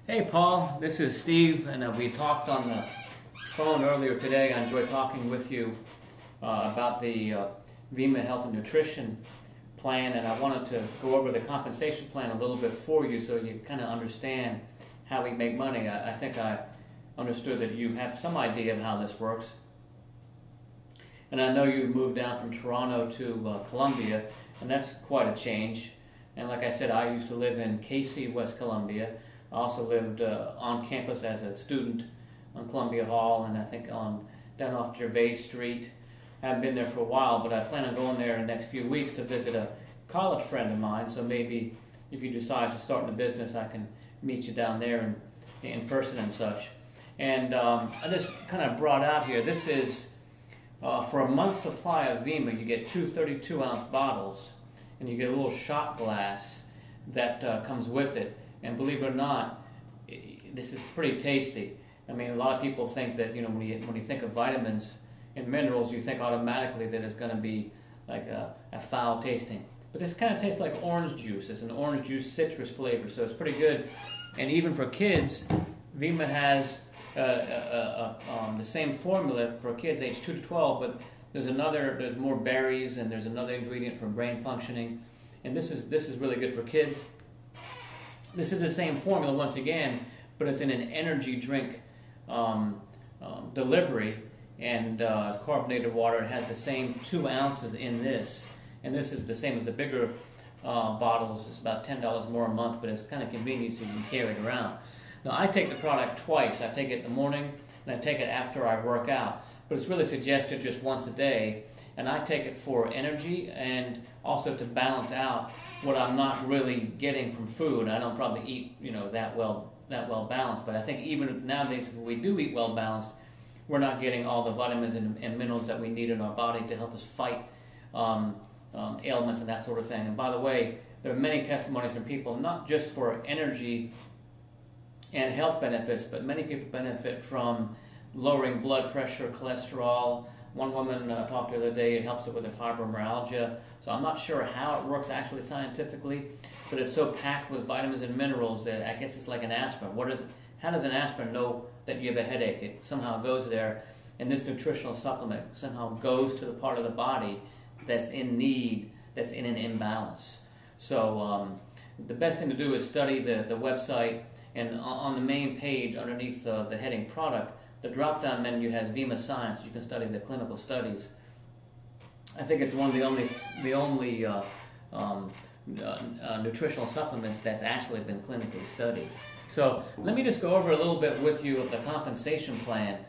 Hey Paul, this is Steve, and we talked on the phone earlier today. I enjoyed talking with you about the Vima Health and Nutrition plan, and I wanted to go over the compensation plan a little bit for you so you kind of understand how we make money. I think I understood that you have some idea of how this works. And I know you moved down from Toronto to Columbia, and that's quite a change. And like I said, I used to live in Casey, West Columbia. I also lived on campus as a student on Columbia Hall, and I think down off Gervais Street. I haven't been there for a while, but I plan on going there in the next few weeks to visit a college friend of mine. So maybe if you decide to start in a business, I can meet you down there in person and such. And I just kind of brought out here, this is for a month's supply of Vima. You get two 32-ounce bottles, and you get a little shot glass that comes with it. And believe it or not, this is pretty tasty. I mean, a lot of people think that, you know, when you think of vitamins and minerals, you think automatically that it's going to be like a foul tasting. But this kind of tastes like orange juice. It's an orange juice citrus flavor, so it's pretty good. And even for kids, Vima has the same formula for kids age 2 to 12, but there's more berries, and there's another ingredient for brain functioning. And this is really good for kids. This is the same formula once again, but it's in an energy drink delivery, and it's carbonated water. It has the same 2 ounces in this, and this is the same as the bigger bottles. It's about $10 more a month, but it's kind of convenient so you can carry it around. Now, I take the product twice. I take it in the morning, and I take it after I work out, but it's really suggested just once a day, and I take it for energy and also to balance out what I'm not really getting from food. I don't probably eat, you know, that well balanced, but I think even nowadays, if we do eat well balanced, we're not getting all the vitamins and minerals that we need in our body to help us fight ailments and that sort of thing. And by the way, there are many testimonies from people, not just for energy and health benefits, but many people benefit from lowering blood pressure, cholesterol. One woman talked the other day, it helps her with her fibromyalgia. So I'm not sure how it works actually scientifically, but it's so packed with vitamins and minerals that I guess it's like an aspirin. How does an aspirin know that you have a headache? It somehow goes there, and this nutritional supplement somehow goes to the part of the body that's in need, that's in an imbalance. So the best thing to do is study the website, and on the main page underneath the heading product, the drop-down menu has Vima Science. You can study the clinical studies. I think it's one of the only nutritional supplements that's actually been clinically studied. So let me just go over a little bit with you of the compensation plan.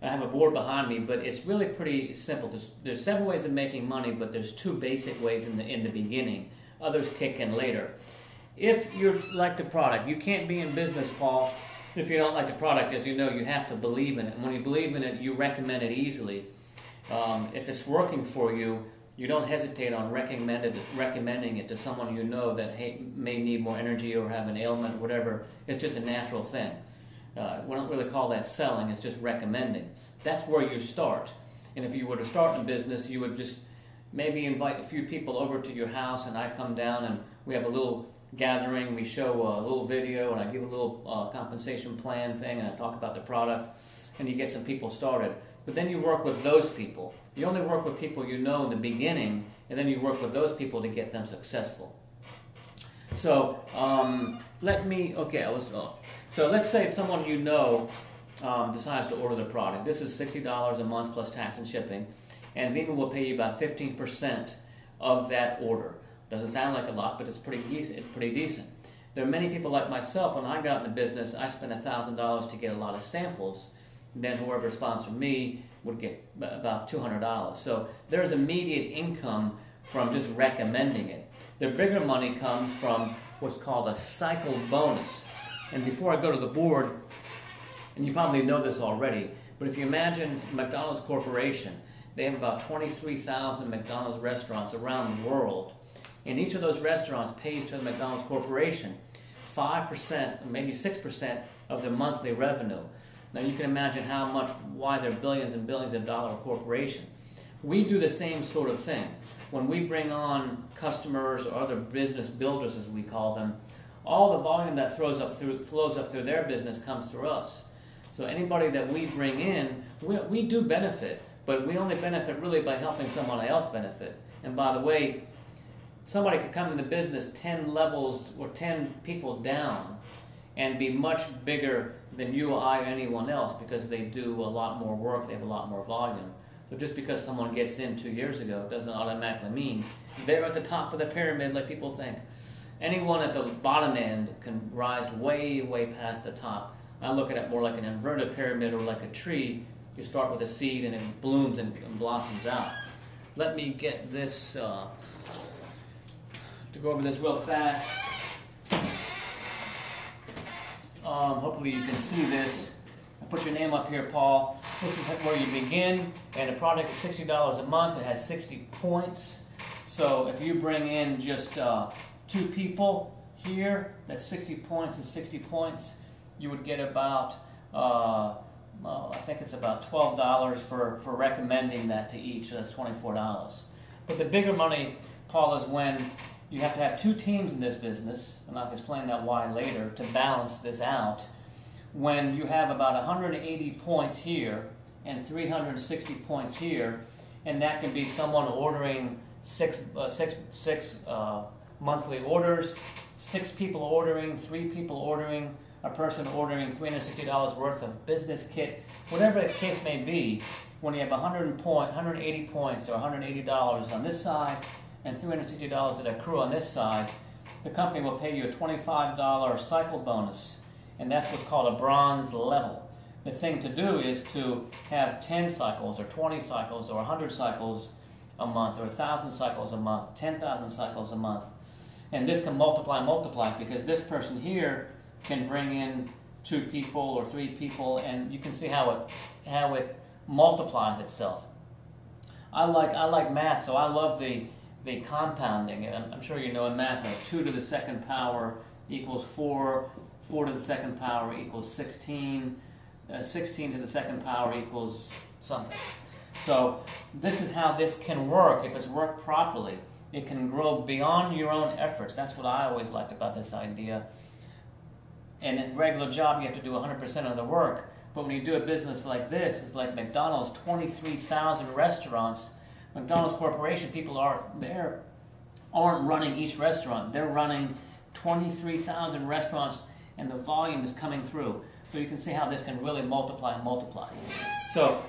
I have a board behind me, but it's really pretty simple. There's several ways of making money, but there's 2 basic ways in the beginning. Others kick in later. If you like the product, you can't be in business, Paul, if you don't like the product. As you know, you have to believe in it. And when you believe in it, you recommend it easily. If it's working for you, you don't hesitate on recommending it to someone you know that may need more energy or have an ailment or whatever. It's just a natural thing. We don't really call that selling. It's just recommending. That's where you start. And if you were to start in a business, you would just maybe invite a few people over to your house, and I come down and we have a little gathering. We show a little video, and I give a little compensation plan thing, and I talk about the product, and you get some people started. But then you work with those people. You only work with people you know in the beginning, and then you work with those people to get them successful. So So let's say someone you know decides to order the product. This is $60 a month plus tax and shipping, and Vima will pay you about 15% of that order. Doesn't sound like a lot, but it's pretty decent. There are many people like myself. When I got into business, I spent $1,000 to get a lot of samples. Then whoever sponsored me would get about $200. So there's immediate income from just recommending it. The bigger money comes from what's called a cycle bonus. And before I go to the board, and you probably know this already, but if you imagine McDonald's Corporation, they have about 23,000 McDonald's restaurants around the world. And each of those restaurants pays to the McDonald's Corporation 5%, maybe 6% of their monthly revenue. Now you can imagine why they're billions and billions of dollar corporation. We do the same sort of thing. When we bring on customers or other business builders, as we call them, all the volume that flows up through their business comes through us. So anybody that we bring in, we do benefit, but we only benefit really by helping someone else benefit. And by the way, somebody could come in the business 10 levels or 10 people down and be much bigger than you, I, or anyone else because they do a lot more work, they have a lot more volume. So just because someone gets in 2 years ago doesn't automatically mean they're at the top of the pyramid like people think. Anyone at the bottom end can rise way, way past the top. I look at it more like an inverted pyramid or like a tree. You start with a seed and it blooms and blossoms out. Let me get this, to go over this real fast. Hopefully you can see this. I put your name up here, Paul. This is where you begin, and the product is $60 a month. It has 60 points. So if you bring in just 2 people here, that's 60 points and 60 points. You would get about, I think it's about $12 for recommending that to each, so that's $24. But the bigger money, Paul, is when you have to have 2 teams in this business, and I'll explain that why later, to balance this out. When you have about 180 points here and 360 points here, and that can be someone ordering six monthly orders, 6 people ordering, 3 people ordering, a person ordering $360 worth of business kit, whatever the case may be. When you have 180 points or $180 on this side and $360 that accrue on this side, the company will pay you a $25 cycle bonus, and that's what's called a bronze level. The thing to do is to have 10 cycles or 20 cycles or 100 cycles a month or 1,000 cycles a month, 10,000 cycles a month. And this can multiply because this person here can bring in 2 people or 3 people, and you can see how it multiplies itself. I like math, so I love the compounding. I'm sure you know in math, 2 to the second power equals 4, 4 to the second power equals 16, 16 to the second power equals something. So this is how this can work if it's worked properly. It can grow beyond your own efforts. That's what I always liked about this idea. And in a regular job, you have to do 100% of the work. But when you do a business like this, it's like McDonald's, 23,000 restaurants. McDonald's Corporation, people aren't running each restaurant. They're running 23,000 restaurants, and the volume is coming through. So you can see how this can really multiply and multiply. So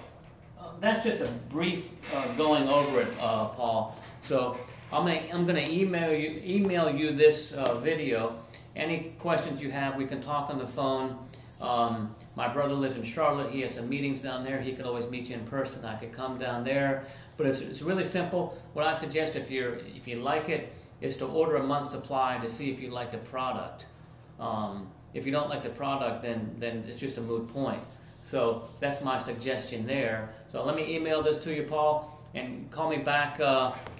that's just a brief going over it, Paul. So I'm going to email you this video. Any questions you have, we can talk on the phone. My brother lives in Charlotte. He has some meetings down there. He could always meet you in person. I could come down there. But it's really simple. What I suggest, if you like it, is to order a month's supply to see if you like the product. If you don't like the product, then it's just a moot point. So that's my suggestion there. So let me email this to you, Paul, and call me back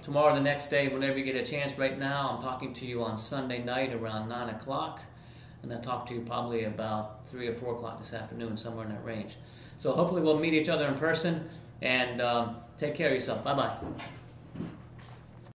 tomorrow or the next day whenever you get a chance. Right now, I'm talking to you on Sunday night around 9 o'clock, and I'll talk to you probably about 3 or 4 o'clock this afternoon, somewhere in that range. So hopefully we'll meet each other in person, and take care of yourself. Bye-bye.